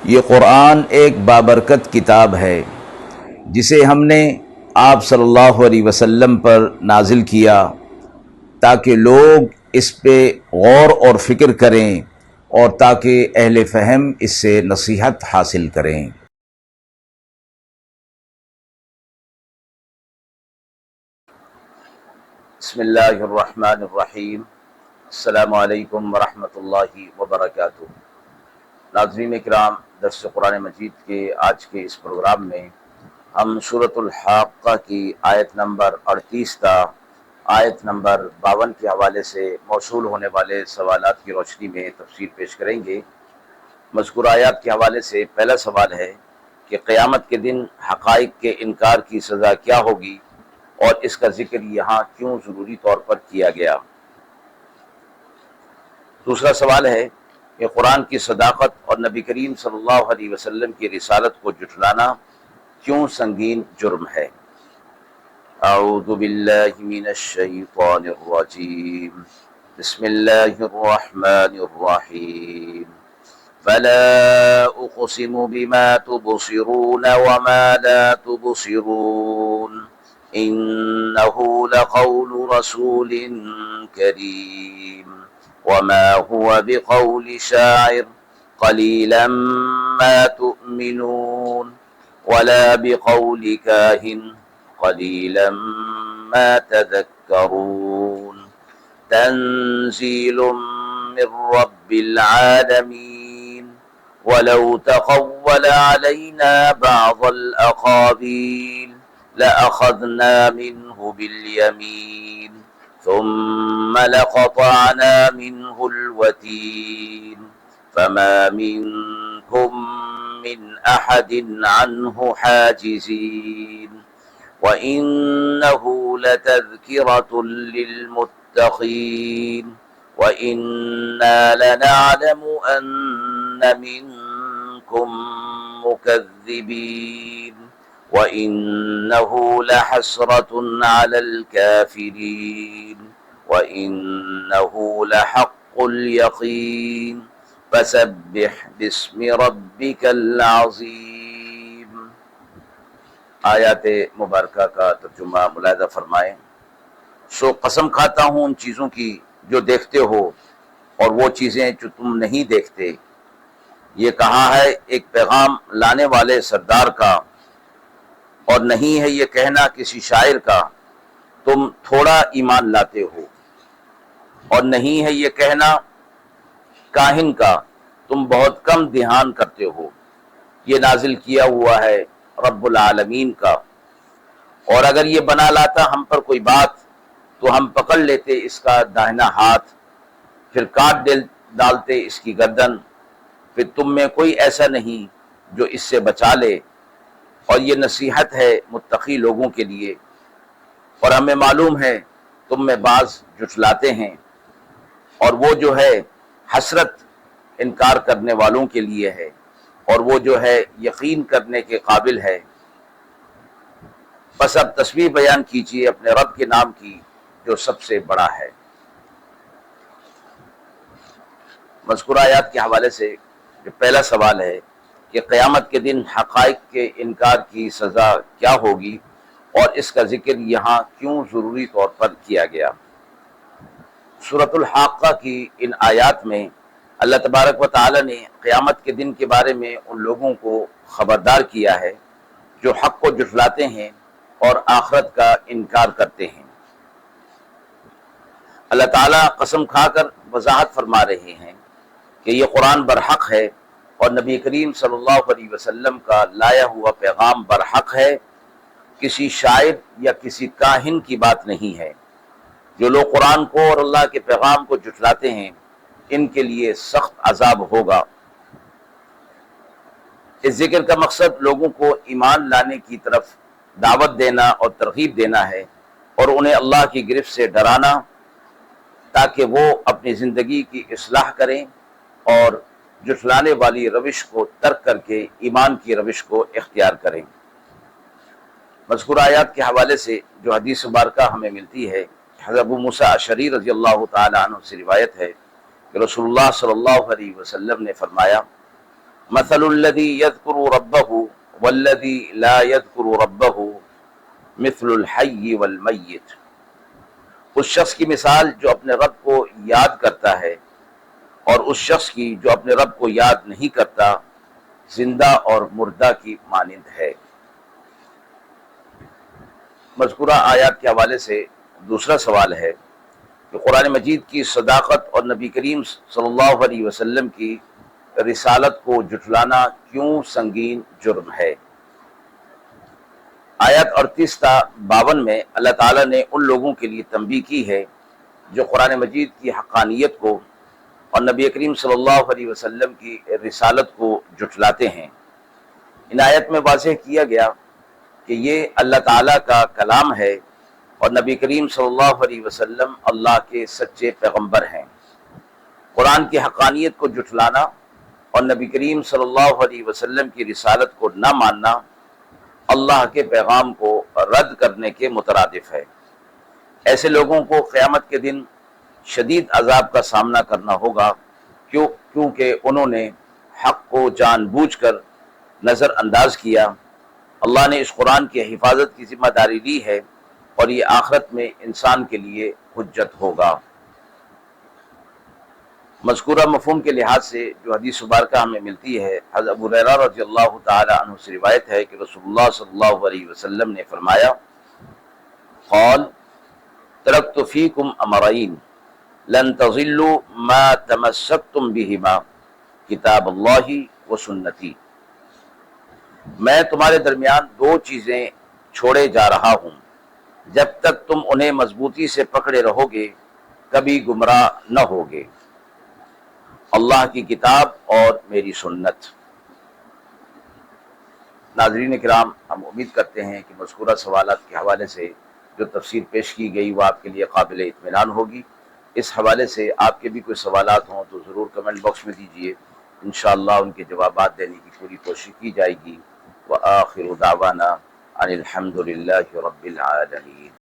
یہ قرآن ایک بابرکت کتاب ہے جسے ہم نے آپ صلی اللہ علیہ وسلم پر نازل کیا تاکہ لوگ اس پہ غور اور فکر کریں اور تاکہ اہل فہم اس سے نصیحت حاصل کریں۔ بسم اللہ الرحمن الرحیم۔ السلام علیکم ورحمۃ اللہ وبرکاتہ۔ ناظرین اکرام، درس قرآن مجید کے آج کے اس پروگرام میں ہم سورۃ الحاقہ کی آیت نمبر 38 تا آیت نمبر 52 کے حوالے سے موصول ہونے والے سوالات کی روشنی میں تفسیر پیش کریں گے۔ مذکورہ آیات کے حوالے سے پہلا سوال ہے کہ قیامت کے دن حقائق کے انکار کی سزا کیا ہوگی اور اس کا ذکر یہاں کیوں ضروری طور پر کیا گیا۔ دوسرا سوال ہے کہ قرآن کی صداقت اور نبی کریم صلی اللہ علیہ وسلم کی رسالت کو جھٹلانا کیوں سنگین جرم ہے۔ اعوذ باللہ من الشیطان الرجیم، بسم اللہ الرحمن الرحیم۔ فلا اقسم بما تبصرون وما لا تبصرون انه لقول رسول کریم وما هو بقول شاعر قليلا ما تؤمنون ولا بقول كاهن قليلا ما تذكرون تنزيل من رب العالمين ولو تقول علينا بعض الأقاويل لأخذنا منه باليمين ثم لقطعنا منه الوتين فما منكم من أحد عنه حاجزين وإنه لتذكرة للمتقين وإنا لنعلم أن منكم مكذبين وإنه لحسرة على الكافرين وإنه لحق اليقين فسبح باسم ربك العظيم۔ آیات مبارکہ کا ترجمہ ملاحظہ فرمائیں۔ سو قسم کھاتا ہوں ان چیزوں کی جو دیکھتے ہو اور وہ چیزیں جو تم نہیں دیکھتے۔ یہ کہا ہے ایک پیغام لانے والے سردار کا، اور نہیں ہے یہ کہنا کسی شاعر کا تم تھوڑا ایمان لاتے ہو، اور نہیں ہے یہ کہنا کاہن کا تم بہت کم دھیان کرتے ہو۔ یہ نازل کیا ہوا ہے رب العالمین کا، اور اگر یہ بنا لاتا ہم پر کوئی بات تو ہم پکڑ لیتے اس کا داہنا ہاتھ، پھر کاٹ ڈالتے اس کی گردن، پھر تم میں کوئی ایسا نہیں جو اس سے بچا لے۔ اور یہ نصیحت ہے متقی لوگوں کے لیے، اور ہمیں معلوم ہے تم میں بعض جھٹلاتے ہیں، اور وہ جو ہے حسرت انکار کرنے والوں کے لیے ہے، اور وہ جو ہے یقین کرنے کے قابل ہے۔ بس اب تسبیح بیان کیجیے اپنے رب کے نام کی جو سب سے بڑا ہے۔ مذکورہ آیات کے حوالے سے جو پہلا سوال ہے کہ قیامت کے دن حقائق کے انکار کی سزا کیا ہوگی اور اس کا ذکر یہاں کیوں ضروری طور پر کیا گیا۔ سورۃ الحاقہ کی ان آیات میں اللہ تبارک و تعالی نے قیامت کے دن کے بارے میں ان لوگوں کو خبردار کیا ہے جو حق کو جھٹلاتے ہیں اور آخرت کا انکار کرتے ہیں۔ اللہ تعالیٰ قسم کھا کر وضاحت فرما رہے ہیں کہ یہ قرآن برحق ہے اور نبی کریم صلی اللہ علیہ وسلم کا لایا ہوا پیغام برحق ہے، کسی شاعر یا کسی کاہن کی بات نہیں ہے۔ جو لوگ قرآن کو اور اللہ کے پیغام کو جھٹلاتے ہیں ان کے لیے سخت عذاب ہوگا۔ اس ذکر کا مقصد لوگوں کو ایمان لانے کی طرف دعوت دینا اور ترغیب دینا ہے، اور انہیں اللہ کی گرفت سے ڈرانا تاکہ وہ اپنی زندگی کی اصلاح کریں اور جھٹلانے والی روش کو ترک کر کے ایمان کی روش کو اختیار کریں۔ مذکورہ آیات کے حوالے سے جو حدیث مبارکہ ہمیں ملتی ہے، حضرت ابو موسیٰ اشعری رضی اللہ تعالی عنہ سے روایت ہے کہ رسول اللہ صلی اللہ علیہ وسلم نے فرمایا مثل الذی یذکر ربہ والذی لا یذکر ربہ مثل الحی والمیت، اس شخص کی مثال جو اپنے رب کو یاد کرتا ہے اور اس شخص کی جو اپنے رب کو یاد نہیں کرتا زندہ اور مردہ کی مانند ہے۔ مذکورہ آیات کے حوالے سے دوسرا سوال ہے کہ قرآن مجید کی صداقت اور نبی کریم صلی اللہ علیہ وسلم کی رسالت کو جھٹلانا کیوں سنگین جرم ہے؟ آیات 38 تا 52 میں اللہ تعالیٰ نے ان لوگوں کے لیے تنبیہ کی ہے جو قرآن مجید کی حقانیت کو اور نبی کریم صلی اللہ علیہ وسلم کی رسالت کو جھٹلاتے ہیں۔ ان آیت میں واضح کیا گیا کہ یہ اللہ تعالیٰ کا کلام ہے اور نبی کریم صلی اللہ علیہ وسلم اللہ کے سچے پیغمبر ہیں۔ قرآن کی حقانیت کو جھٹلانا اور نبی کریم صلی اللہ علیہ وسلم کی رسالت کو نہ ماننا اللہ کے پیغام کو رد کرنے کے مترادف ہے۔ ایسے لوگوں کو قیامت کے دن شدید عذاب کا سامنا کرنا ہوگا کیونکہ انہوں نے حق کو جان بوجھ کر نظر انداز کیا۔ اللہ نے اس قرآن کی حفاظت کی ذمہ داری لی ہے اور یہ آخرت میں انسان کے لیے حجت ہوگا۔ مذکورہ مفہوم کے لحاظ سے جو حدیث مبارکہ ہمیں ملتی ہے، حضرت ابو ہریرہ رضی اللہ تعالی عنہ سے روایت ہے کہ رسول اللہ صلی اللہ علیہ وسلم نے فرمایا، قال ترکت فیکم امرین لن تضلوا ما تمسکتم بہما کتاب اللہ و سنتی، میں تمہارے درمیان دو چیزیں چھوڑے جا رہا ہوں، جب تک تم انہیں مضبوطی سے پکڑے رہو گے کبھی گمراہ نہ ہوگے، اللہ کی کتاب اور میری سنت۔ ناظرین کرام، ہم امید کرتے ہیں کہ مذکورہ سوالات کے حوالے سے جو تفسیر پیش کی گئی وہ آپ کے لیے قابل اطمینان ہوگی۔ اس حوالے سے آپ کے بھی کوئی سوالات ہوں تو ضرور کمنٹ باکس میں دیجئے، انشاءاللہ ان کے جوابات دینے کی پوری کوشش کی جائے گی۔ وآخر دعوانا ان الحمد للہ رب العالمین۔